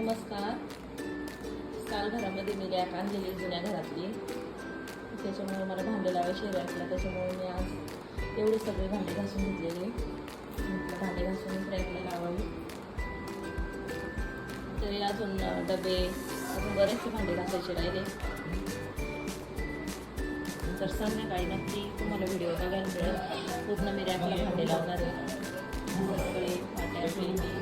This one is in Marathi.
नमस्कार. काल घरामध्ये मी रॅक आणलेली जुन्या घरातली, त्याच्यामुळे मला भांडे लावायचे रॅकला. त्याच्यामुळे मी आज एवढे सगळे भांडे घासून घेतलेले. म्हटलं भांडे घासूनच रॅकला लावावी. तरी अजून डबे, अजून बरेचसे भांडे घासायचे राहिले. तर संध्याकाळी नक्की तुम्हाला व्हिडिओ बघायला मिळेल. पूर्ण मी रॅकला भांडे लावणार आहे. सगळे पाट्या पेटी